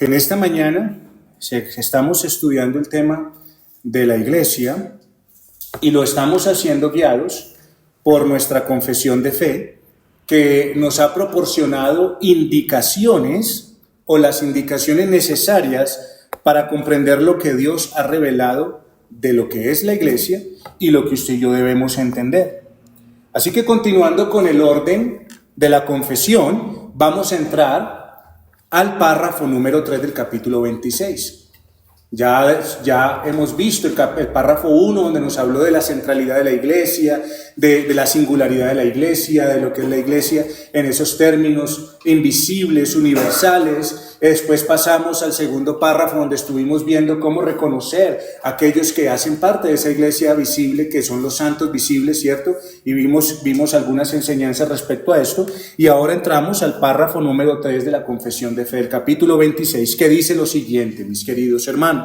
En esta mañana estamos estudiando el tema de la iglesia y lo estamos haciendo guiados por nuestra confesión de fe, que nos ha proporcionado indicaciones o las indicaciones necesarias para comprender lo que Dios ha revelado de lo que es la iglesia y lo que usted y yo debemos entender. Así que continuando con el orden de la confesión, vamos a entrar al párrafo número 3 del capítulo 26. Ya hemos visto el párrafo 1, donde nos habló de la centralidad de la iglesia, de la singularidad de la iglesia, de lo que es la iglesia en esos términos invisibles, universales. Después pasamos al segundo párrafo, donde estuvimos viendo cómo reconocer a aquellos que hacen parte de esa iglesia visible, que son los santos visibles, ¿cierto? Y vimos algunas enseñanzas respecto a esto. Y ahora entramos al párrafo número 3 de la confesión de fe, del capítulo 26, que dice lo siguiente, mis queridos hermanos.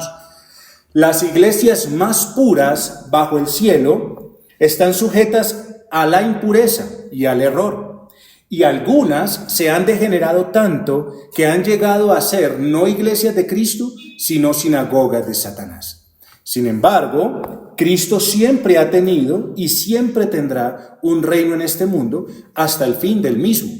Las iglesias más puras bajo el cielo están sujetas a la impureza y al error, y algunas se han degenerado tanto que han llegado a ser no iglesias de Cristo, sino sinagogas de Satanás. Sin embargo, Cristo siempre ha tenido y siempre tendrá un reino en este mundo hasta el fin del mismo,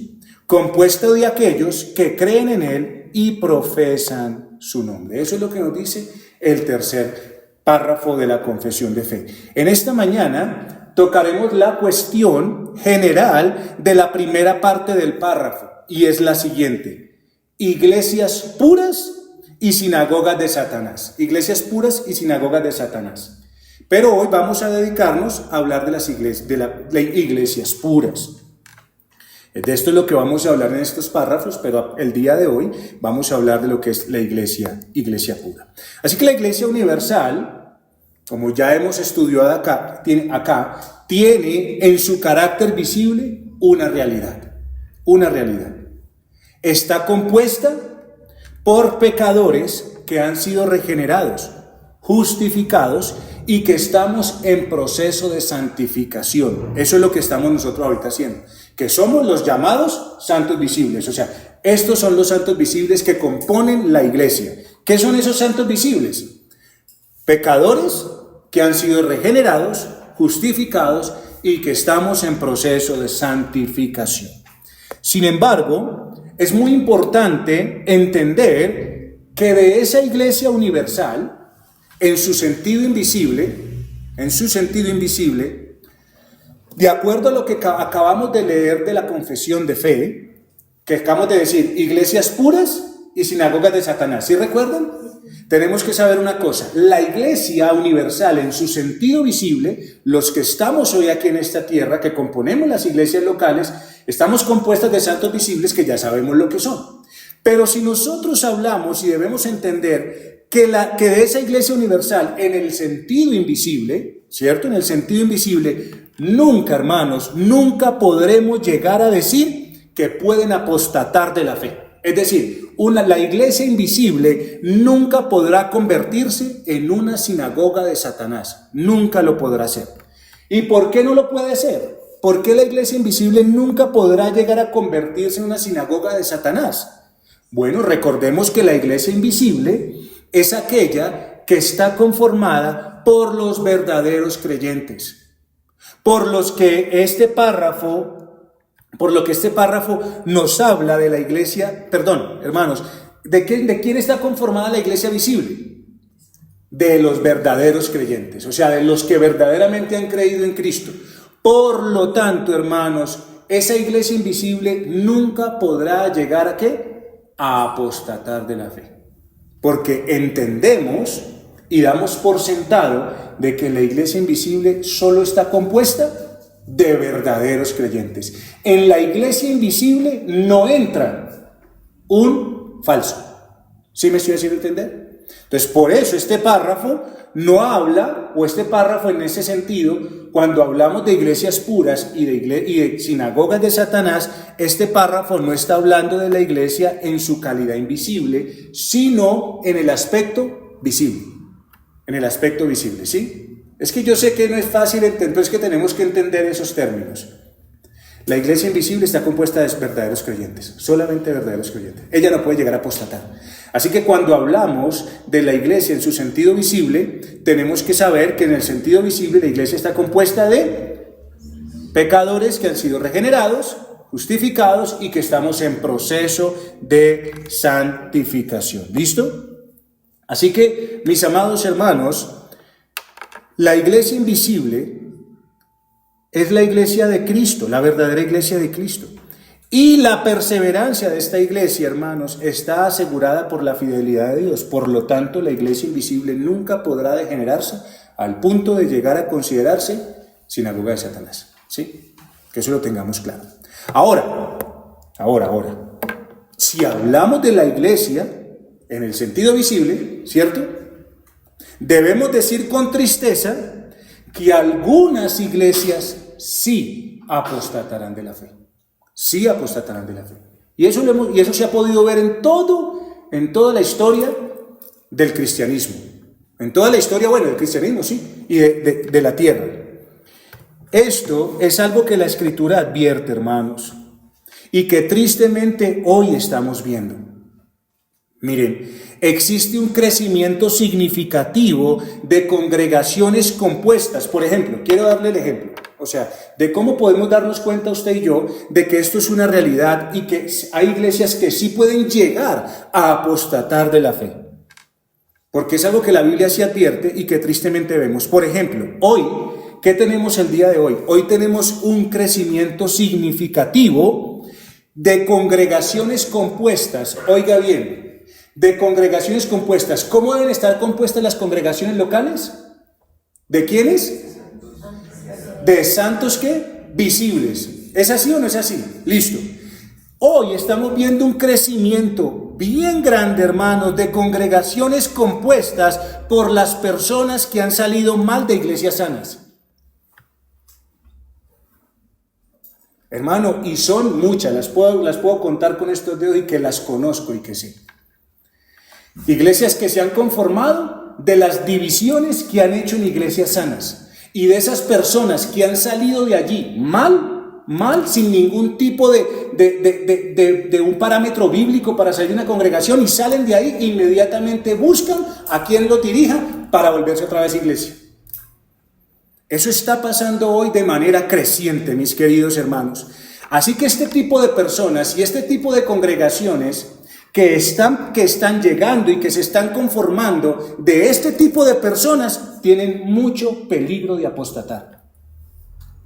compuesto de aquellos que creen en Él y profesan su nombre. Eso es lo que nos dice el tercer párrafo de la confesión de fe. En esta mañana tocaremos la cuestión general de la primera parte del párrafo, y es la siguiente: iglesias puras y sinagogas de Satanás. Iglesias puras y sinagogas de Satanás. Pero hoy vamos a dedicarnos a hablar de las iglesias puras. De esto es lo que vamos a hablar en estos párrafos, pero el día de hoy vamos a hablar de lo que es la iglesia pura. Así que la iglesia universal, como ya hemos estudiado acá, tiene en su carácter visible una realidad. Está compuesta por pecadores que han sido regenerados, justificados y que estamos en proceso de santificación. Eso es lo que estamos nosotros ahorita haciendo, que somos los llamados santos visibles. O sea, estos son los santos visibles que componen la iglesia. ¿Qué son esos santos visibles? Pecadores que han sido regenerados, justificados y que estamos en proceso de santificación. Sin embargo, es muy importante entender que de esa iglesia universal, en su sentido invisible, de acuerdo a lo que acabamos de leer de la confesión de fe, que acabamos de decir, iglesias puras y sinagogas de Satanás. ¿Sí recuerdan? Tenemos que saber una cosa: la iglesia universal en su sentido visible, los que estamos hoy aquí en esta tierra, que componemos las iglesias locales, estamos compuestas de santos visibles que ya sabemos lo que son. Pero si nosotros hablamos y debemos entender que de esa iglesia universal en el sentido invisible, ¿cierto? En el sentido invisible, nunca, hermanos, nunca podremos llegar a decir que pueden apostatar de la fe. Es decir, la iglesia invisible nunca podrá convertirse en una sinagoga de Satanás. Nunca lo podrá hacer. ¿Y por qué no lo puede hacer? ¿Por qué la iglesia invisible nunca podrá llegar a convertirse en una sinagoga de Satanás? Bueno, recordemos que la iglesia invisible es aquella que está conformada por los verdaderos creyentes, por lo que este párrafo nos habla de la iglesia, hermanos, ¿de quién está conformada la iglesia visible? De los verdaderos creyentes, o sea, de los que verdaderamente han creído en Cristo. Por lo tanto, hermanos, esa iglesia invisible nunca podrá llegar ¿a qué? A apostatar de la fe. Porque entendemos y damos por sentado de que la iglesia invisible solo está compuesta de verdaderos creyentes. En la iglesia invisible no entra un falso. ¿Sí me estoy haciendo entender? Entonces, por eso este párrafo no habla, o este párrafo en ese sentido, cuando hablamos de iglesias puras y de sinagogas de Satanás, este párrafo no está hablando de la iglesia en su calidad invisible, sino en el aspecto visible. En el aspecto visible, ¿sí? Es que yo sé que no es fácil entender, pero es que tenemos que entender esos términos. La iglesia invisible está compuesta de verdaderos creyentes, solamente verdaderos creyentes. Ella no puede llegar a apostatar. Así que cuando hablamos de la iglesia en su sentido visible, tenemos que saber que en el sentido visible la iglesia está compuesta de pecadores que han sido regenerados, justificados y que estamos en proceso de santificación. ¿Listo? Así que, mis amados hermanos, la iglesia invisible es la iglesia de Cristo, la verdadera iglesia de Cristo. Y la perseverancia de esta iglesia, hermanos, está asegurada por la fidelidad de Dios. Por lo tanto, la iglesia invisible nunca podrá degenerarse al punto de llegar a considerarse sinagoga de Satanás. ¿Sí? Que eso lo tengamos claro. Ahora, si hablamos de la iglesia en el sentido visible, ¿cierto? Debemos decir con tristeza que algunas iglesias sí apostatarán de la fe. Sí apostatarán de la fe. Y eso se ha podido ver en toda la historia del cristianismo. En toda la historia, del cristianismo, sí, y de la tierra. Esto es algo que la Escritura advierte, hermanos, y que tristemente hoy estamos viendo. Miren, existe un crecimiento significativo de congregaciones compuestas. Por ejemplo, quiero darle el ejemplo, de cómo podemos darnos cuenta usted y yo de que esto es una realidad y que hay iglesias que sí pueden llegar a apostatar de la fe. Porque es algo que la Biblia sí advierte y que tristemente vemos. Por ejemplo, hoy, ¿qué tenemos el día de hoy? Hoy tenemos un crecimiento significativo de congregaciones compuestas. Oiga bien, de congregaciones compuestas. ¿Cómo deben estar compuestas las congregaciones locales? ¿De quiénes? De santos, ¿qué? Visibles. ¿Es así o no es así? Listo. Hoy estamos viendo un crecimiento bien grande, hermanos, de congregaciones compuestas por las personas que han salido mal de iglesias sanas. Hermano, y son muchas, las puedo contar con estos dedos y que las conozco y que sé. Iglesias que se han conformado de las divisiones que han hecho en iglesias sanas. Y de esas personas que han salido de allí mal, sin ningún tipo de un parámetro bíblico para salir de una congregación, y salen de ahí, inmediatamente buscan a quien lo dirija para volverse otra vez iglesia. Eso está pasando hoy de manera creciente, mis queridos hermanos. Así que este tipo de personas y este tipo de congregaciones que están llegando y que se están conformando de este tipo de personas tienen mucho peligro de apostatar.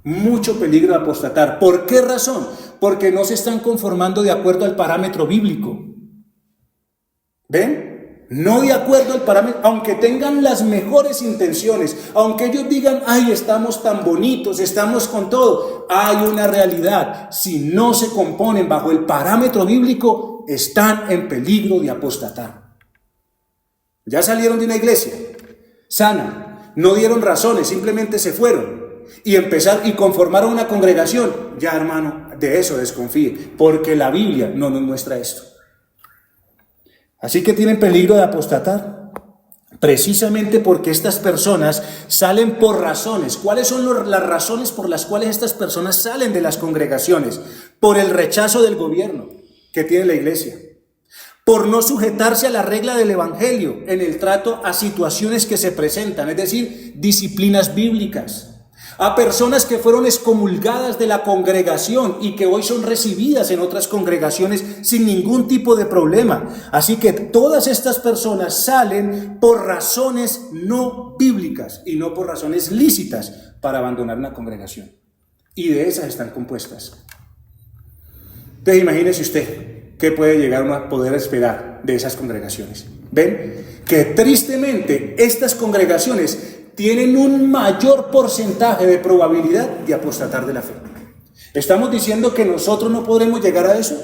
Mucho peligro de apostatar. ¿Por qué razón? Porque no se están conformando de acuerdo al parámetro bíblico. ¿Ven? No de acuerdo al parámetro, aunque tengan las mejores intenciones, aunque ellos digan, ay, estamos tan bonitos, estamos con todo, hay una realidad. Si no se componen bajo el parámetro bíblico, están en peligro de apostatar. Ya salieron de una iglesia sana, no dieron razones, simplemente se fueron y conformaron una congregación. Ya, hermano, de eso desconfíe, porque la Biblia no nos muestra esto. Así que tienen peligro de apostatar, precisamente porque estas personas salen por razones. ¿Cuáles son las razones por las cuales estas personas salen de las congregaciones? Por el rechazo del gobierno que tiene la iglesia, por no sujetarse a la regla del evangelio en el trato a situaciones que se presentan, es decir, disciplinas bíblicas. A personas que fueron excomulgadas de la congregación y que hoy son recibidas en otras congregaciones sin ningún tipo de problema. Así que todas estas personas salen por razones no bíblicas y no por razones lícitas para abandonar una congregación. Y de esas están compuestas. Entonces imagínese usted qué puede llegar a poder esperar de esas congregaciones. ¿Ven? Que tristemente estas congregaciones tienen un mayor porcentaje de probabilidad de apostatar de la fe. ¿Estamos diciendo que nosotros no podremos llegar a eso?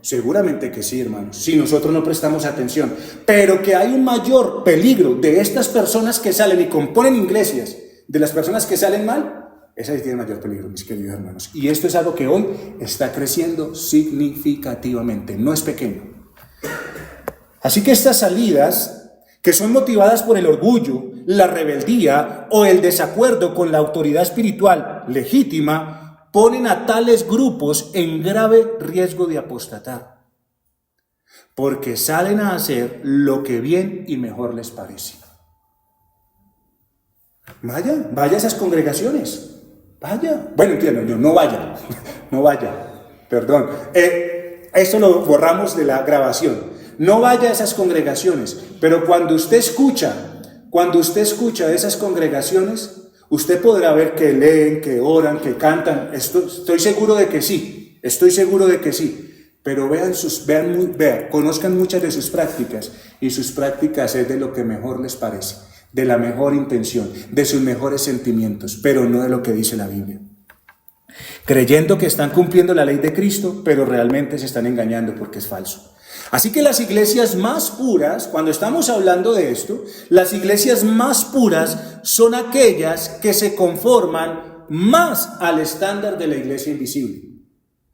Seguramente que sí, hermanos, si nosotros no prestamos atención. Pero que hay un mayor peligro de estas personas que salen y componen iglesias, de las personas que salen mal, esas tienen mayor peligro, mis queridos hermanos. Y esto es algo que hoy está creciendo significativamente, no es pequeño. Así que estas salidas, que son motivadas por el orgullo, la rebeldía o el desacuerdo con la autoridad espiritual legítima, ponen a tales grupos en grave riesgo de apostatar, porque salen a hacer lo que bien y mejor les parece. Vaya a esas congregaciones, vaya. Bueno, entiendo, no vaya, no vaya, perdón. Esto lo borramos de la grabación. No vaya a esas congregaciones, pero cuando usted escucha de esas congregaciones, usted podrá ver que leen, que oran, que cantan. Estoy seguro de que sí, pero conozcan muchas de sus prácticas, y sus prácticas es de lo que mejor les parece, de la mejor intención, de sus mejores sentimientos, pero no de lo que dice la Biblia. Creyendo que están cumpliendo la ley de Cristo, pero realmente se están engañando porque es falso. Así que las iglesias más puras, cuando estamos hablando de esto, las iglesias más puras son aquellas que se conforman más al estándar de la iglesia invisible.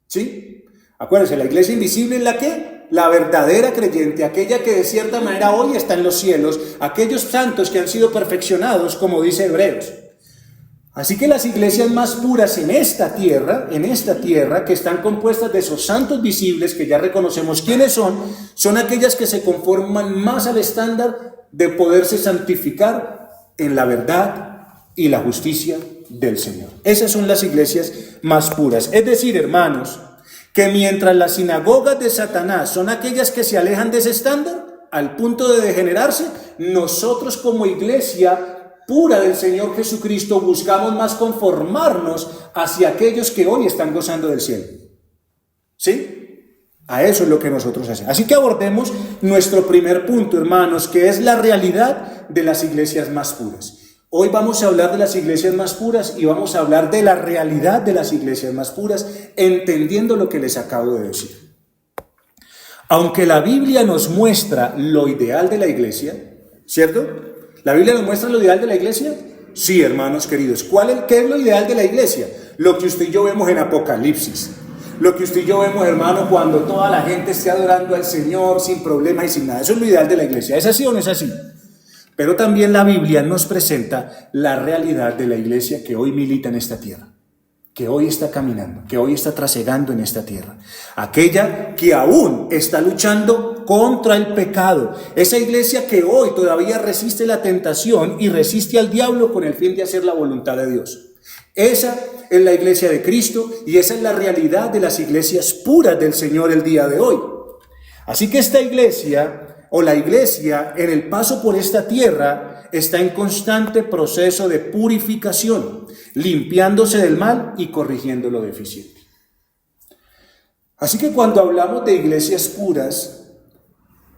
¿Sí? Acuérdense, la iglesia invisible es la que, la verdadera creyente, aquella que de cierta manera hoy está en los cielos, aquellos santos que han sido perfeccionados, como dice Hebreos. Así que las iglesias más puras en esta tierra, que están compuestas de esos santos visibles, que ya reconocemos quiénes son aquellas que se conforman más al estándar de poderse santificar en la verdad y la justicia del Señor. Esas son las iglesias más puras. Es decir, hermanos, que mientras las sinagogas de Satanás son aquellas que se alejan de ese estándar, al punto de degenerarse, nosotros como iglesia pura del Señor Jesucristo buscamos más conformarnos hacia aquellos que hoy están gozando del cielo. ¿Sí? A eso es lo que nosotros hacemos. Así que abordemos nuestro primer punto, hermanos, que es la realidad de las iglesias más puras. Hoy vamos a hablar de las iglesias más puras y vamos a hablar de la realidad de las iglesias más puras, entendiendo lo que les acabo de decir. Aunque la Biblia nos muestra lo ideal de la iglesia, ¿cierto? ¿La Biblia nos muestra lo ideal de la iglesia? Sí, hermanos queridos. ¿Qué es lo ideal de la iglesia? Lo que usted y yo vemos en Apocalipsis. Lo que usted y yo vemos, hermano, cuando toda la gente esté adorando al Señor sin problemas y sin nada. Eso es lo ideal de la iglesia. ¿Es así o no es así? Pero también la Biblia nos presenta la realidad de la iglesia que hoy milita en esta tierra, que hoy está caminando, que hoy está trasegando en esta tierra. Aquella que aún está luchando contra el pecado. Esa iglesia que hoy todavía resiste la tentación y resiste al diablo con el fin de hacer la voluntad de Dios. Esa es la iglesia de Cristo y esa es la realidad de las iglesias puras del Señor el día de hoy. Así que esta iglesia, o la iglesia en el paso por esta tierra, está en constante proceso de purificación, limpiándose del mal y corrigiendo lo deficiente. Así que cuando hablamos de iglesias puras,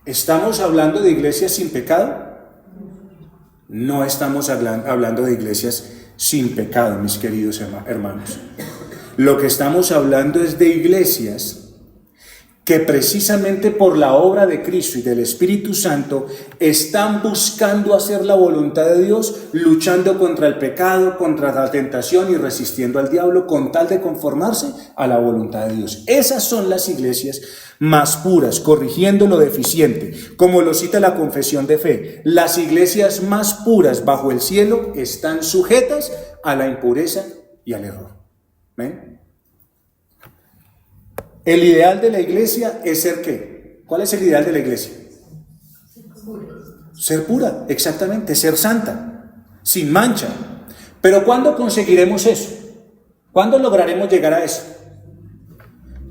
¿estamos hablando de iglesias sin pecado? No estamos hablando de iglesias sin pecado, mis queridos hermanos. Lo que estamos hablando es de iglesias que precisamente por la obra de Cristo y del Espíritu Santo están buscando hacer la voluntad de Dios, luchando contra el pecado, contra la tentación y resistiendo al diablo con tal de conformarse a la voluntad de Dios. Esas son las iglesias más puras, corrigiendo lo deficiente, como lo cita la confesión de fe. Las iglesias más puras bajo el cielo están sujetas a la impureza y al error. ¿Ven? El ideal de la iglesia es ser ¿qué? ¿Cuál es el ideal de la iglesia? Ser pura, exactamente, ser santa, sin mancha. Pero ¿cuándo conseguiremos eso? ¿Cuándo lograremos llegar a eso?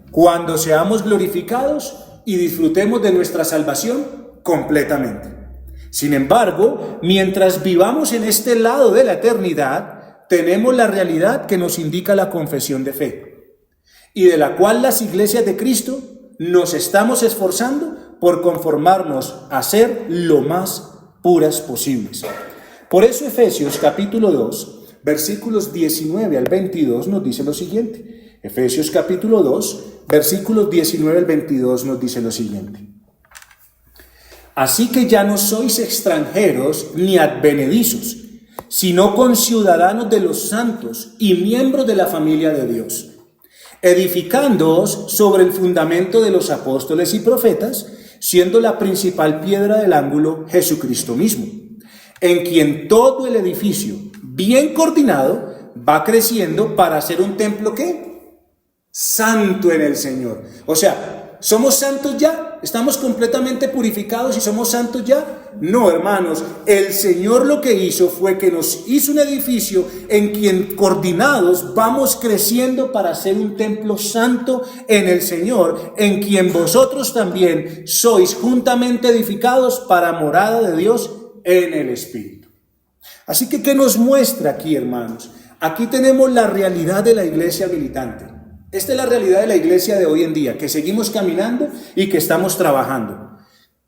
Cuando seamos glorificados y disfrutemos de nuestra salvación completamente. Sin embargo, mientras vivamos en este lado de la eternidad, tenemos la realidad que nos indica la confesión de fe, y de la cual las iglesias de Cristo nos estamos esforzando por conformarnos a ser lo más puras posibles. Por eso Efesios capítulo 2, versículos 19 al 22 nos dice lo siguiente. Efesios capítulo 2, versículos 19 al 22 nos dice lo siguiente. Así que ya no sois extranjeros ni advenedizos, sino conciudadanos de los santos y miembros de la familia de Dios, edificándoos sobre el fundamento de los apóstoles y profetas, siendo la principal piedra del ángulo Jesucristo mismo, en quien todo el edificio, bien coordinado, va creciendo para ser un templo, ¿qué? Santo en el Señor. O sea, ¿somos santos ya? ¿Estamos completamente purificados y somos santos ya? No, hermanos, el Señor lo que hizo fue que nos hizo un edificio en quien coordinados vamos creciendo para ser un templo santo en el Señor, en quien vosotros también sois juntamente edificados para morada de Dios en el Espíritu. Así que, ¿qué nos muestra aquí, hermanos? Aquí tenemos la realidad de la iglesia militante. Esta es la realidad de la iglesia de hoy en día, que seguimos caminando y que estamos trabajando.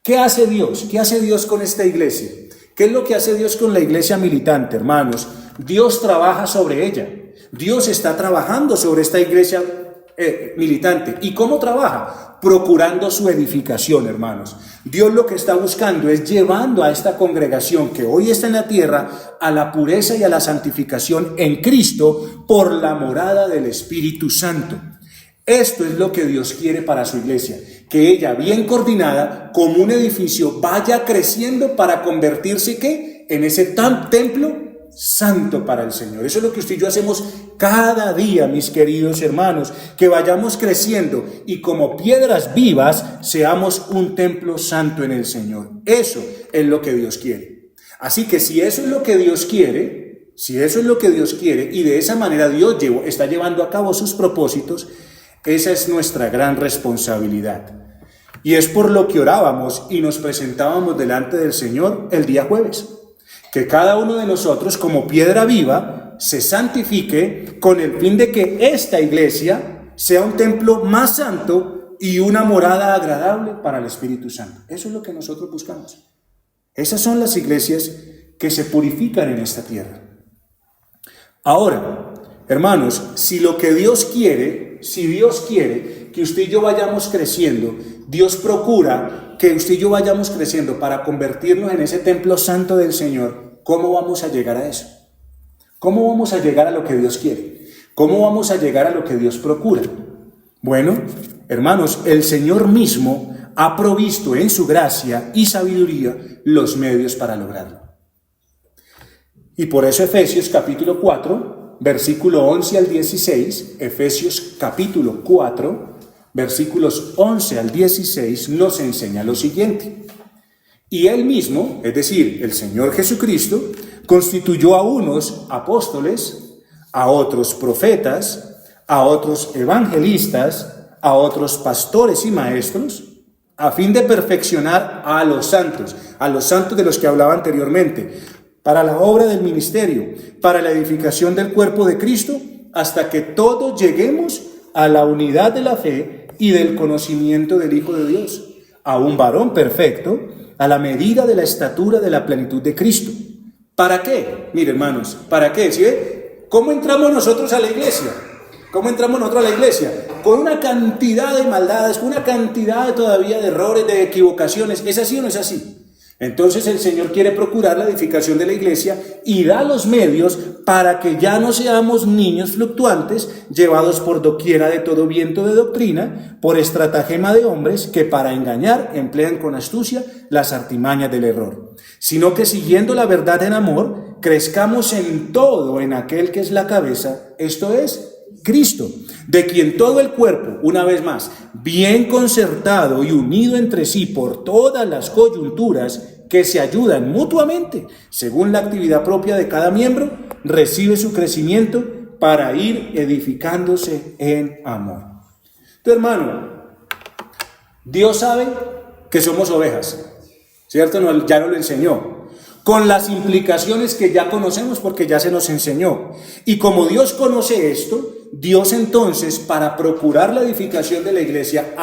¿Qué hace Dios? ¿Qué hace Dios con esta iglesia? ¿Qué es lo que hace Dios con la iglesia militante, hermanos? Dios trabaja sobre ella. Dios está trabajando sobre esta iglesia militante. ¿Y cómo trabaja? Procurando su edificación, hermanos. Dios lo que está buscando es llevando a esta congregación que hoy está en la tierra a la pureza y a la santificación en Cristo por la morada del Espíritu Santo. Esto es lo que Dios quiere para su iglesia, que ella, bien coordinada, como un edificio, vaya creciendo para convertirse, ¿qué? En ese templo santo para el Señor. Eso es lo que usted y yo hacemos cada día, mis queridos hermanos, que vayamos creciendo y como piedras vivas seamos un templo santo en el Señor. Eso es lo que Dios quiere. Así que si eso es lo que Dios quiere, y de esa manera Dios está llevando a cabo sus propósitos, esa es nuestra gran responsabilidad. Y es por lo que orábamos y nos presentábamos delante del Señor el día jueves. Que cada uno de nosotros, como piedra viva, se santifique con el fin de que esta iglesia sea un templo más santo y una morada agradable para el Espíritu Santo. Eso es lo que nosotros buscamos. Esas son las iglesias que se purifican en esta tierra. Ahora, hermanos, si Dios quiere que usted y yo vayamos creciendo, Dios procura que usted y yo vayamos creciendo para convertirnos en ese templo santo del Señor. ¿Cómo vamos a llegar a eso? ¿Cómo vamos a llegar a lo que Dios quiere? ¿Cómo vamos a llegar a lo que Dios procura? Bueno, hermanos, el Señor mismo ha provisto en su gracia y sabiduría los medios para lograrlo. Y por eso Efesios capítulo 4, versículo 11 al 16, Efesios capítulo 4, versículos 11 al 16 nos enseña lo siguiente. Y Él mismo, es decir, el Señor Jesucristo, constituyó a unos apóstoles, a otros profetas, a otros evangelistas, a otros pastores y maestros, a fin de perfeccionar a los santos de los que hablaba anteriormente, para la obra del ministerio, para la edificación del cuerpo de Cristo, hasta que todos lleguemos a la unidad de la fe y del conocimiento del Hijo de Dios, a un varón perfecto, a la medida de la estatura de la plenitud de Cristo. ¿Para qué? Mire, hermanos, ¿para qué? ¿Sí ve? ¿Cómo entramos nosotros a la iglesia? ¿Cómo entramos nosotros a la iglesia? Con una cantidad de maldades, con una cantidad todavía de errores, de equivocaciones. ¿Es así o no es así? Entonces el Señor quiere procurar la edificación de la iglesia y da los medios para que ya no seamos niños fluctuantes, llevados por doquiera de todo viento de doctrina, por estratagema de hombres que para engañar emplean con astucia las artimañas del error, sino que siguiendo la verdad en amor, crezcamos en todo en aquel que es la cabeza, esto es, Cristo, de quien todo el cuerpo, una vez más, bien concertado y unido entre sí por todas las coyunturas que se ayudan mutuamente, según la actividad propia de cada miembro, recibe su crecimiento para ir edificándose en amor. Tu hermano, Dios sabe que somos ovejas, ¿cierto? Ya nos lo enseñó, con las implicaciones que ya conocemos porque ya se nos enseñó. Y como Dios conoce esto, Dios entonces, para procurar la edificación de la iglesia,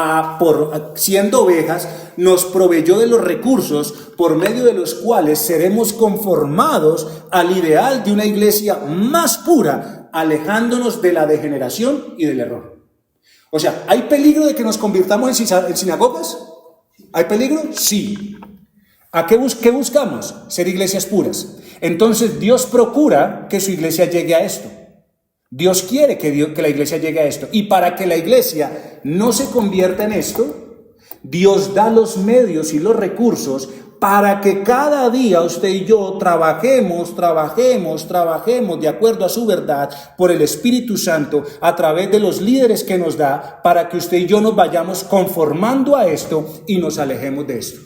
siendo ovejas, nos proveyó de los recursos por medio de los cuales seremos conformados al ideal de una iglesia más pura, alejándonos de la degeneración y del error. O sea, ¿hay peligro de que nos convirtamos en sinagogas? ¿Hay peligro? Sí. ¿A qué buscamos? Ser iglesias puras. Entonces Dios procura que su iglesia llegue a esto. Dios quiere que la iglesia llegue a esto. Y para que la iglesia no se convierta en esto, Dios da los medios y los recursos para que cada día usted y yo trabajemos de acuerdo a su verdad por el Espíritu Santo a través de los líderes que nos da, para que usted y yo nos vayamos conformando a esto y nos alejemos de esto.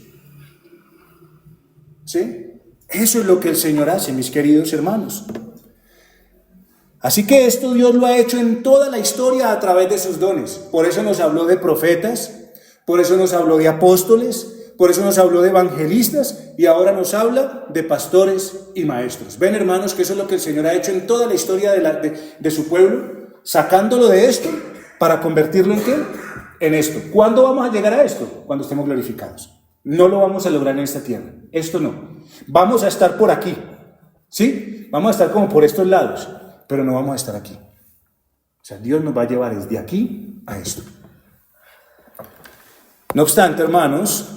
¿Sí? Eso es lo que el Señor hace, mis queridos hermanos. Así que esto Dios lo ha hecho en toda la historia a través de sus dones. Por eso nos habló de profetas, por eso nos habló de apóstoles, por eso nos habló de evangelistas y ahora nos habla de pastores y maestros. Ven, hermanos, que eso es lo que el Señor ha hecho en toda la historia de su pueblo, sacándolo de esto para convertirlo ¿en qué? En esto. ¿Cuándo vamos a llegar a esto? Cuando estemos glorificados. No lo vamos a lograr en esta tierra. Esto no. Vamos a estar por aquí, ¿sí? Vamos a estar como por estos lados, pero no vamos a estar aquí. O sea, Dios nos va a llevar desde aquí a esto. No obstante, hermanos,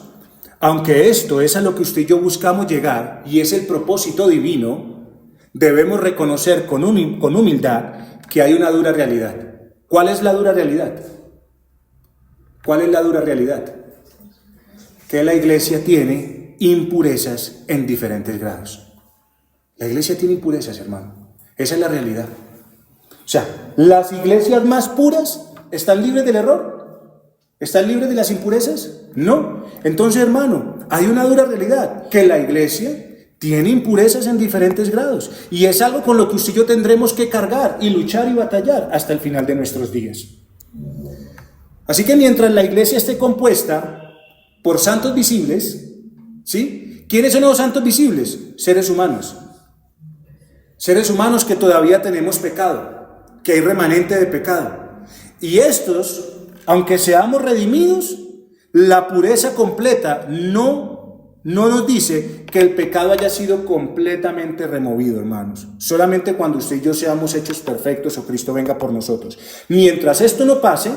aunque esto es a lo que usted y yo buscamos llegar y es el propósito divino, debemos reconocer con humildad que hay una dura realidad. ¿Cuál es la dura realidad? ¿Cuál es la dura realidad? Que la iglesia tiene impurezas en diferentes grados. La iglesia tiene impurezas, hermano. Esa es la realidad. O sea, las iglesias más puras están libres del error. ¿Están libres de las impurezas? No. Entonces, hermano, hay una dura realidad, que la iglesia tiene impurezas en diferentes grados. Y es algo con lo que usted y yo tendremos que cargar y luchar y batallar hasta el final de nuestros días. Así que mientras la iglesia esté compuesta por santos visibles, ¿sí? ¿Quiénes son los santos visibles? Seres humanos. Seres humanos que todavía tenemos pecado, que hay remanente de pecado. Y estos, aunque seamos redimidos, la pureza completa no nos dice que el pecado haya sido completamente removido, hermanos. Solamente cuando usted y yo seamos hechos perfectos o Cristo venga por nosotros. Mientras esto no pase,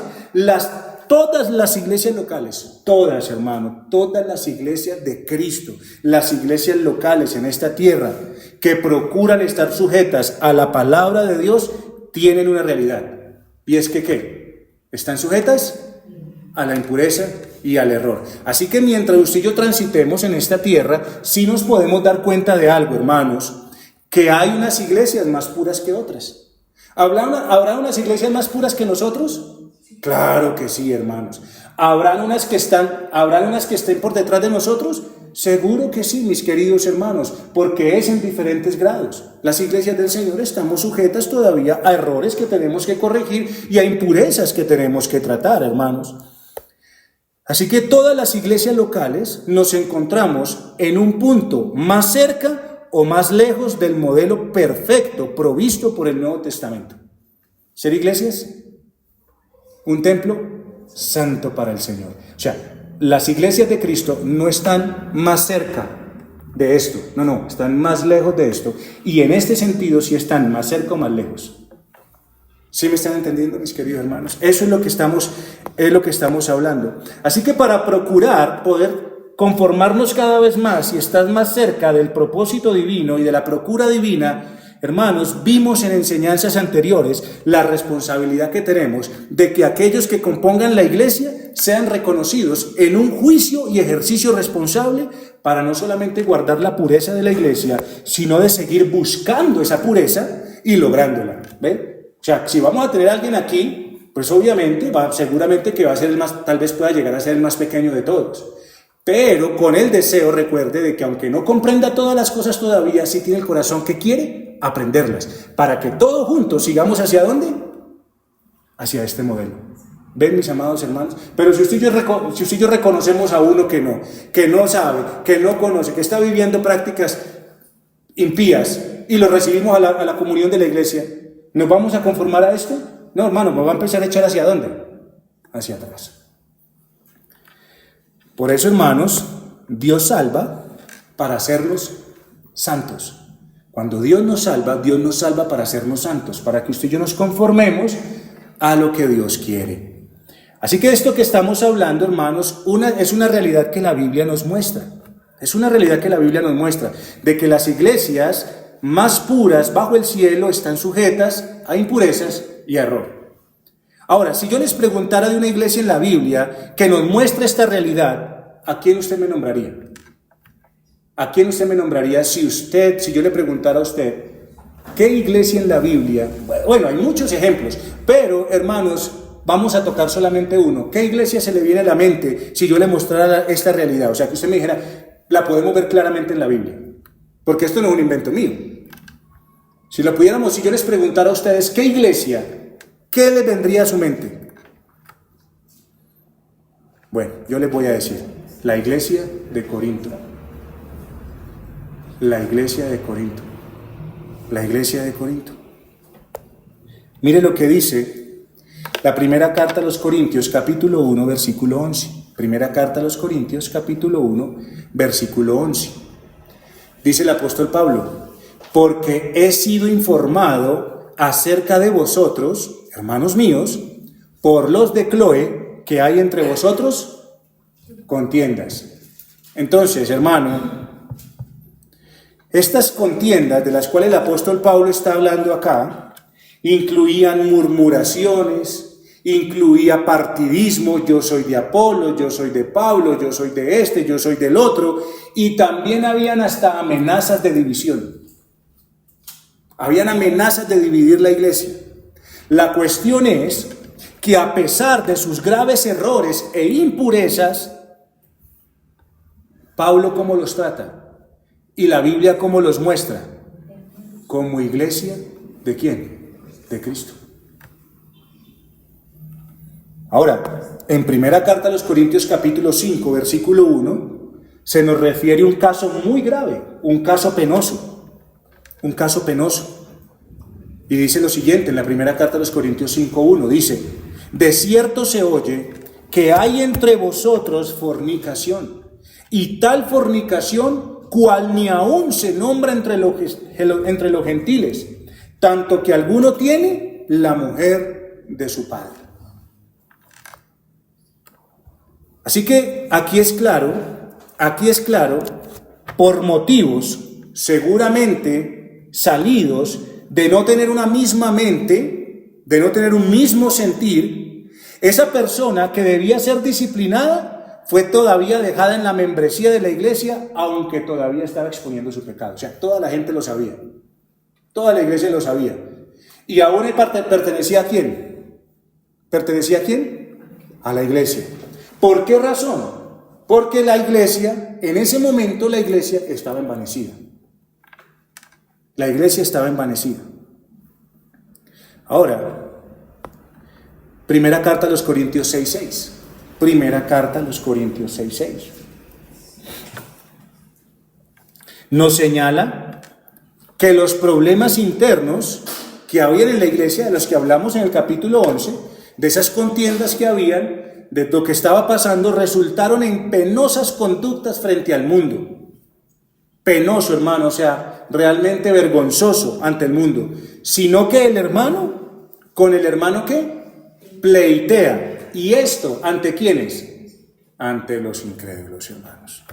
todas las iglesias locales, todas, hermano, todas las iglesias de Cristo, las iglesias locales en esta tierra que procuran estar sujetas a la palabra de Dios, tienen una realidad. Y es que, ¿qué? ¿Están sujetas? A la impureza y al error. Así que mientras usted y yo transitemos en esta tierra, sí nos podemos dar cuenta de algo, hermanos, que hay unas iglesias más puras que otras. ¿Habrá unas iglesias más puras que nosotros? Claro que sí, hermanos. ¿Habrán unas que estén por detrás de nosotros? Seguro que sí, mis queridos hermanos, porque es en diferentes grados. Las iglesias del Señor estamos sujetas todavía a errores que tenemos que corregir y a impurezas que tenemos que tratar, hermanos. Así que todas las iglesias locales nos encontramos en un punto más cerca o más lejos del modelo perfecto provisto por el Nuevo Testamento. ¿Ser iglesias? Un templo santo para el Señor. O sea, las iglesias de Cristo no están más cerca de esto, no, están más lejos de esto. Y en este sentido sí están más cerca o más lejos. ¿Sí me están entendiendo, mis queridos hermanos? Eso es lo que estamos hablando. Así que para procurar poder conformarnos cada vez más y estar más cerca del propósito divino y de la procura divina, hermanos, vimos en enseñanzas anteriores la responsabilidad que tenemos de que aquellos que compongan la iglesia sean reconocidos en un juicio y ejercicio responsable para no solamente guardar la pureza de la iglesia, sino de seguir buscando esa pureza y lográndola. ¿Ven? O sea, si vamos a tener a alguien aquí, pues obviamente, seguramente que va a ser tal vez pueda llegar a ser el más pequeño de todos. Pero con el deseo, recuerde, de que aunque no comprenda todas las cosas todavía, sí tiene el corazón que quiere aprenderlas, para que todos juntos sigamos ¿hacia dónde? Hacia este modelo. ¿Ven, mis amados hermanos? Pero si usted y yo reconocemos a uno que no sabe, que no conoce, que está viviendo prácticas impías y lo recibimos a la comunión de la iglesia, ¿nos vamos a conformar a esto? No, hermano, nos va a empezar a echar ¿hacia dónde? Hacia atrás. Por eso, hermanos, Dios salva para hacernos santos. Cuando Dios nos salva para hacernos santos, para que usted y yo nos conformemos a lo que Dios quiere. Así que esto que estamos hablando, hermanos, es una realidad que la Biblia nos muestra. Es una realidad que la Biblia nos muestra, de que las iglesias más puras bajo el cielo están sujetas a impurezas y a error. Ahora, si yo les preguntara de una iglesia en la Biblia que nos muestra esta realidad, ¿a quién usted me nombraría? ¿A quién usted me nombraría si yo le preguntara a usted, ¿qué iglesia en la Biblia? Bueno, hay muchos ejemplos, pero hermanos, vamos a tocar solamente uno. ¿Qué iglesia se le viene a la mente si yo le mostrara esta realidad? O sea, que usted me dijera, la podemos ver claramente en la Biblia, porque esto no es un invento mío. Si yo les preguntara a ustedes, ¿qué iglesia? ¿Qué les vendría a su mente? Bueno, yo les voy a decir, la iglesia de Corinto. La iglesia de Corinto. La iglesia de Corinto. Mire lo que dice la primera carta a los Corintios, capítulo 1, versículo 11. Primera carta a los Corintios, capítulo 1, versículo 11. Dice el apóstol Pablo, porque he sido informado acerca de vosotros, hermanos míos, por los de Cloé, que hay entre vosotros contiendas. Entonces, hermano, estas contiendas de las cuales el apóstol Pablo está hablando acá, incluían murmuraciones, incluía partidismo, yo soy de Apolo, yo soy de Pablo, yo soy de este, yo soy del otro, y también habían hasta amenazas de división. Habían amenazas de dividir la iglesia. La cuestión es que a pesar de sus graves errores e impurezas, Pablo ¿cómo los trata? Y la Biblia ¿cómo los muestra? Como iglesia, ¿de quién? De Cristo. Ahora, en primera carta a los Corintios capítulo 5, versículo 1, se nos refiere un caso muy grave, un caso penoso. Un caso penoso. Y dice lo siguiente en la primera carta a los Corintios 5:1, dice, de cierto se oye que hay entre vosotros fornicación, y tal fornicación cual ni aún se nombra entre los gentiles, tanto que alguno tiene la mujer de su padre. Así que aquí es claro, por motivos seguramente salidos de no tener una misma mente, de no tener un mismo sentir, esa persona que debía ser disciplinada fue todavía dejada en la membresía de la iglesia, aunque todavía estaba exponiendo su pecado. O sea, toda la gente lo sabía, toda la iglesia lo sabía. ¿Y aún pertenecía a quién? ¿Pertenecía a quién? A la iglesia. ¿Por qué razón? Porque la iglesia, en ese momento la iglesia estaba envanecida. La iglesia estaba envanecida. Ahora, primera carta a los Corintios 6:6. Primera carta a los Corintios 6:6. Nos señala que los problemas internos que habían en la iglesia, de los que hablamos en el capítulo 11, de esas contiendas que habían, de lo que estaba pasando, resultaron en penosas conductas frente al mundo. Penoso, hermano, o sea, realmente vergonzoso ante el mundo. Sino que el hermano, ¿con el hermano qué? Pleitea. ¿Y esto ante quiénes? Ante los incrédulos, hermanos.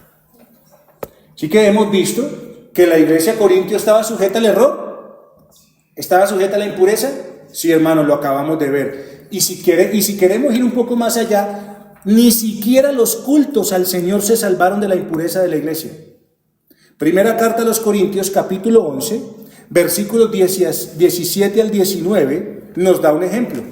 Así que hemos visto que la iglesia de Corintio estaba sujeta al error, estaba sujeta a la impureza. Sí, hermano, lo acabamos de ver. Y si queremos ir un poco más allá, ni siquiera los cultos al Señor se salvaron de la impureza de la iglesia. Primera carta a los Corintios, capítulo 11, versículos 17 al 19, nos da un ejemplo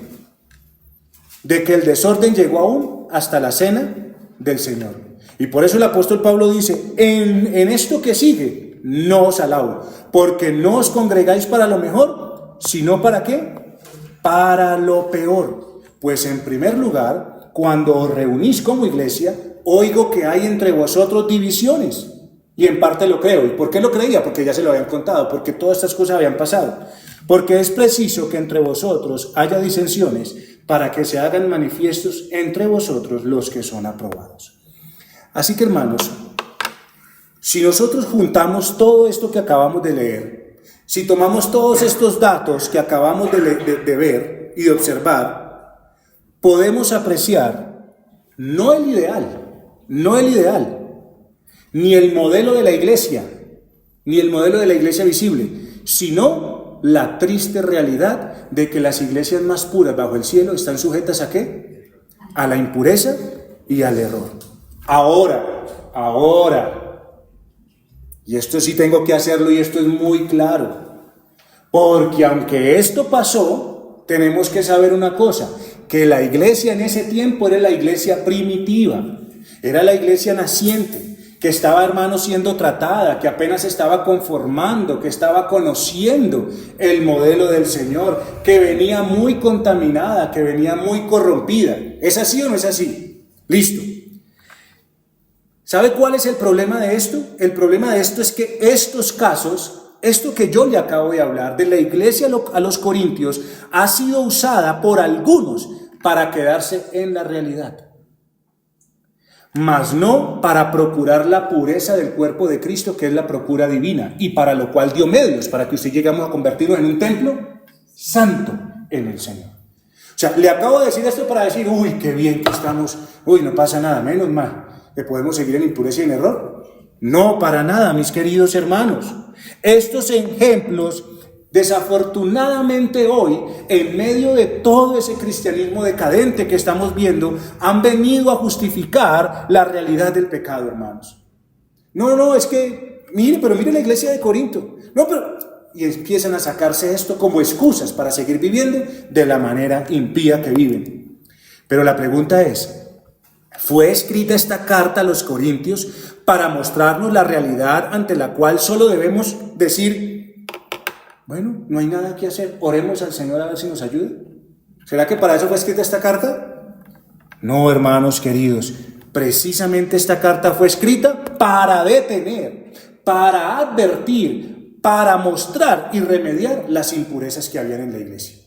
de que el desorden llegó aún hasta la cena del Señor. Y por eso el apóstol Pablo dice, en esto que sigue, no os alabo, porque no os congregáis para lo mejor, sino ¿para qué? Para lo peor. Pues en primer lugar, cuando os reunís como iglesia, oigo que hay entre vosotros divisiones. Y en parte lo creo. ¿Y por qué lo creía? Porque ya se lo habían contado, porque todas estas cosas habían pasado. Porque es preciso que entre vosotros haya disensiones para que se hagan manifiestos entre vosotros los que son aprobados. Así que, hermanos, si nosotros juntamos todo esto que acabamos de leer, si tomamos todos estos datos que acabamos de ver y de observar, podemos apreciar no el ideal, ni el modelo de la iglesia, visible, sino la triste realidad de que las iglesias más puras bajo el cielo están sujetas ¿a qué? A la impureza y al error. Ahora, Y esto sí tengo que hacerlo y esto es muy claro. Porque aunque esto pasó, tenemos que saber una cosa, que la iglesia en ese tiempo era la iglesia primitiva, era la iglesia naciente, que estaba, hermanos, siendo tratada, que apenas estaba conformando, que estaba conociendo el modelo del Señor, que venía muy contaminada, que venía muy corrompida. ¿Es así o no es así? Listo. ¿Sabe cuál es el problema de esto? El problema de esto es que estos casos, esto que yo le acabo de hablar, de la iglesia a los corintios, ha sido usada por algunos para quedarse en la realidad, mas no para procurar la pureza del cuerpo de Cristo, que es la procura divina, y para lo cual dio medios, para que usted lleguemos a convertirnos en un templo santo en el Señor. O sea, le acabo de decir esto para decir, uy, qué bien que estamos, uy, no pasa nada, menos mal, que podemos seguir en impureza y en error. No, para nada, mis queridos hermanos. Estos ejemplos, desafortunadamente hoy, en medio de todo ese cristianismo decadente que estamos viendo, han venido a justificar la realidad del pecado, hermanos. No, es que, mire la iglesia de Corinto. No, pero... Y empiezan a sacarse esto como excusas para seguir viviendo de la manera impía que viven. Pero la pregunta es, ¿fue escrita esta carta a los corintios para mostrarnos la realidad ante la cual solo debemos decir, bueno, no hay nada que hacer, oremos al Señor a ver si nos ayuda? ¿Será que para eso fue escrita esta carta? No, hermanos queridos, precisamente esta carta fue escrita para detener, para advertir, para mostrar y remediar las impurezas que habían en la iglesia.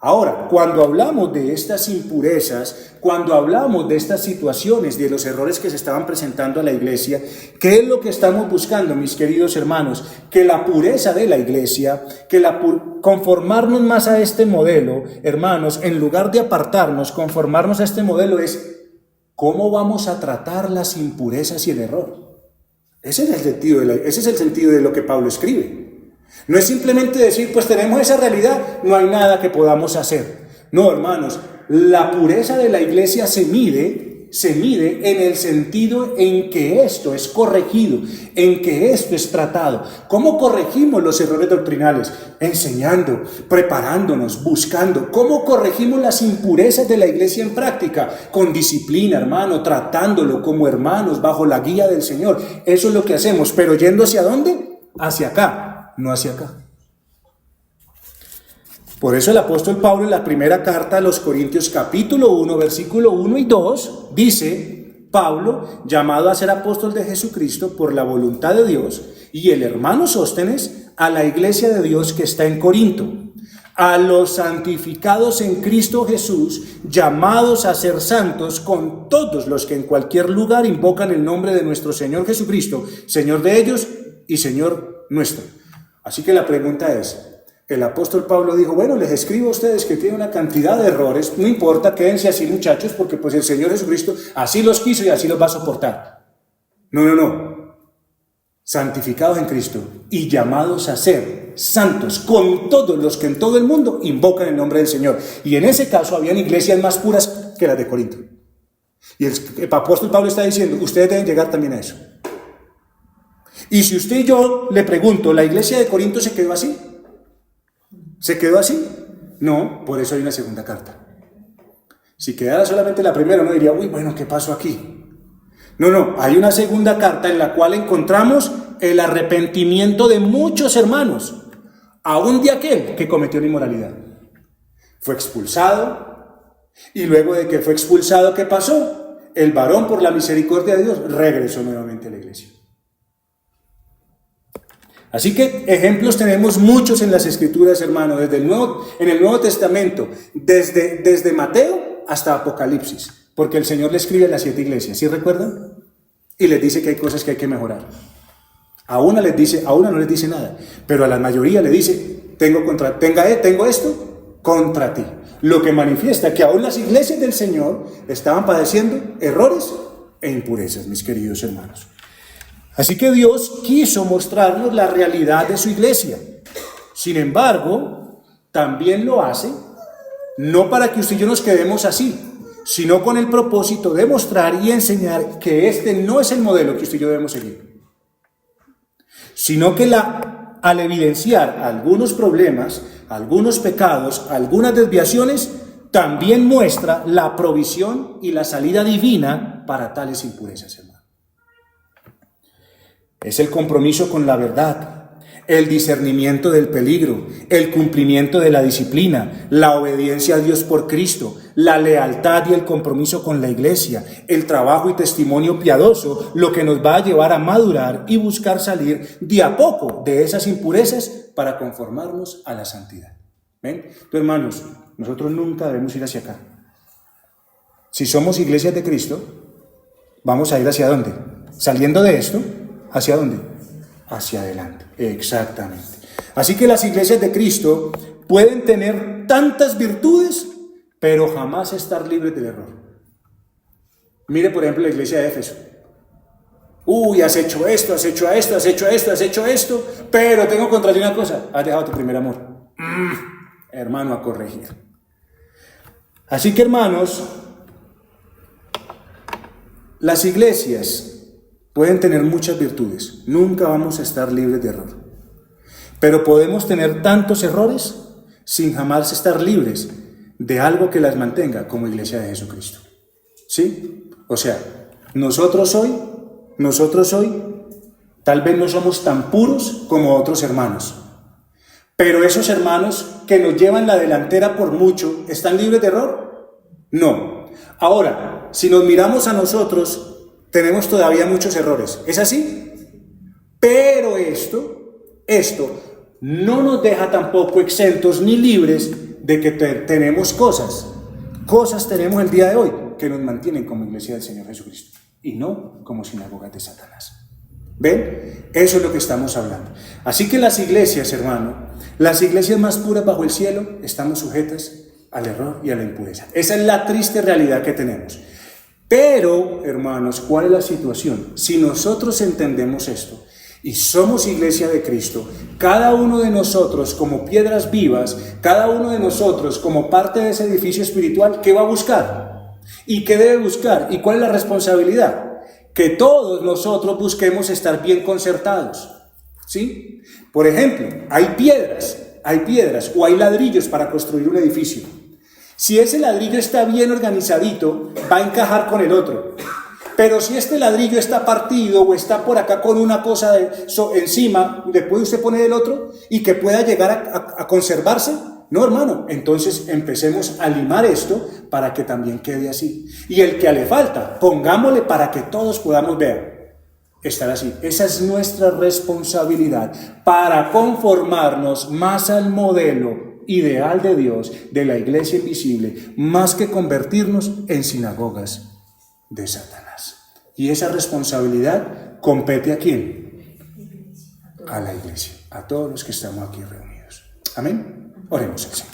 Ahora, cuando hablamos de estas impurezas, cuando hablamos de estas situaciones, de los errores que se estaban presentando a la iglesia, ¿qué es lo que estamos buscando, mis queridos hermanos? Que la pureza de la iglesia, conformarnos más a este modelo, hermanos, en lugar de apartarnos, conformarnos a este modelo es ¿cómo vamos a tratar las impurezas y el error? Ese es el sentido de lo que Pablo escribe. No es simplemente decir, pues tenemos esa realidad, no hay nada que podamos hacer. No, hermanos, la pureza de la iglesia se mide en el sentido en que esto es corregido, en que esto es tratado. ¿Cómo corregimos los errores doctrinales? Enseñando, preparándonos, buscando. ¿Cómo corregimos las impurezas de la iglesia en práctica? Con disciplina, hermano, tratándolo como hermanos, bajo la guía del Señor. Eso es lo que hacemos, pero yendo ¿hacia dónde? Hacia acá, no hacia acá. Por eso el apóstol Pablo en la primera carta a los Corintios capítulo 1, versículo 1 y 2, dice, Pablo, llamado a ser apóstol de Jesucristo por la voluntad de Dios, y el hermano Sóstenes, a la iglesia de Dios que está en Corinto, a los santificados en Cristo Jesús, llamados a ser santos con todos los que en cualquier lugar invocan el nombre de nuestro Señor Jesucristo, Señor de ellos y Señor nuestro. Así que la pregunta es, el apóstol Pablo dijo, bueno, les escribo a ustedes que tienen una cantidad de errores, no importa, quédense así muchachos, porque pues el Señor Jesucristo así los quiso y así los va a soportar. No. Santificados en Cristo y llamados a ser santos con todos los que en todo el mundo invocan el nombre del Señor. Y en ese caso habían iglesias más puras que las de Corinto. Y el apóstol Pablo está diciendo, ustedes deben llegar también a eso. Y si usted y yo le pregunto, ¿la iglesia de Corinto se quedó así? ¿Se quedó así? No, por eso hay una segunda carta. Si quedara solamente la primera, uno diría, uy, bueno, ¿qué pasó aquí? No, hay una segunda carta en la cual encontramos el arrepentimiento de muchos hermanos, aún de aquel que cometió la inmoralidad. Fue expulsado, y luego de que fue expulsado, ¿qué pasó? El varón, por la misericordia de Dios, regresó nuevamente a la iglesia. Así que ejemplos tenemos muchos en las Escrituras, hermano, en el Nuevo Testamento, desde Mateo hasta Apocalipsis, porque el Señor le escribe a las 7 iglesias, ¿sí recuerdan? Y les dice que hay cosas que hay que mejorar. A una no les dice nada, pero a la mayoría le dice, tengo esto contra ti. Lo que manifiesta que aún las iglesias del Señor estaban padeciendo errores e impurezas, mis queridos hermanos. Así que Dios quiso mostrarnos la realidad de su iglesia. Sin embargo, también lo hace, no para que usted y yo nos quedemos así, sino con el propósito de mostrar y enseñar que este no es el modelo que usted y yo debemos seguir. sino que al evidenciar algunos problemas, algunos pecados, algunas desviaciones, también muestra la provisión y la salida divina para tales impurezas, hermano. Es el compromiso con la verdad, el discernimiento del peligro, el cumplimiento de la disciplina, la obediencia a Dios por Cristo, la lealtad y el compromiso con la iglesia, el trabajo y testimonio piadoso, lo que nos va a llevar a madurar y buscar salir de a poco de esas impurezas para conformarnos a la santidad. ¿Ven? Entonces, hermanos, nosotros nunca debemos ir hacia acá. Si somos iglesias de Cristo, vamos a ir hacia dónde. Saliendo de esto, ¿hacia dónde? Hacia adelante. Exactamente. Así que las iglesias de Cristo pueden tener tantas virtudes, pero jamás estar libres del error. Mire, por ejemplo, la iglesia de Éfeso. Uy, has hecho esto, has hecho esto, has hecho esto, has hecho esto, pero tengo contra ti una cosa: has dejado tu primer amor. Hermano, a corregir. Así que, hermanos, las iglesias pueden tener muchas virtudes, nunca vamos a estar libres de error, pero podemos tener tantos errores sin jamás estar libres de algo que las mantenga como iglesia de Jesucristo. ¿Sí? O sea, nosotros hoy, tal vez no somos tan puros como otros hermanos, pero esos hermanos que nos llevan la delantera por mucho, ¿están libres de error? No. Ahora, si nos miramos a nosotros, tenemos todavía muchos errores. ¿Es así? Pero esto no nos deja tampoco exentos ni libres de que tenemos cosas tenemos el día de hoy que nos mantienen como iglesia del Señor Jesucristo y no como sinagogas de Satanás. ¿Ven? Eso es lo que estamos hablando. Así que las iglesias, hermano, las iglesias más puras bajo el cielo, estamos sujetas al error y a la impureza. Esa es la triste realidad que tenemos. Pero, hermanos, ¿cuál es la situación? Si nosotros entendemos esto y somos iglesia de Cristo, cada uno de nosotros como piedras vivas, cada uno de nosotros como parte de ese edificio espiritual, ¿qué va a buscar? ¿Y qué debe buscar? ¿Y cuál es la responsabilidad? Que todos nosotros busquemos estar bien concertados, ¿sí? Por ejemplo, hay piedras o hay ladrillos para construir un edificio. Si ese ladrillo está bien organizadito, va a encajar con el otro. Pero si este ladrillo está partido o está por acá con una cosa encima, ¿le puede usted poner el otro y que pueda llegar a conservarse? No, hermano. Entonces empecemos a limar esto para que también quede así. Y el que le falta, pongámosle para que todos podamos ver. Estar así. Esa es nuestra responsabilidad para conformarnos más al modelo ideal de Dios, de la iglesia invisible, más que convertirnos en sinagogas de Satanás. Y esa responsabilidad compete ¿a quién? A la iglesia, a todos los que estamos aquí reunidos. Amén. Oremos al Señor.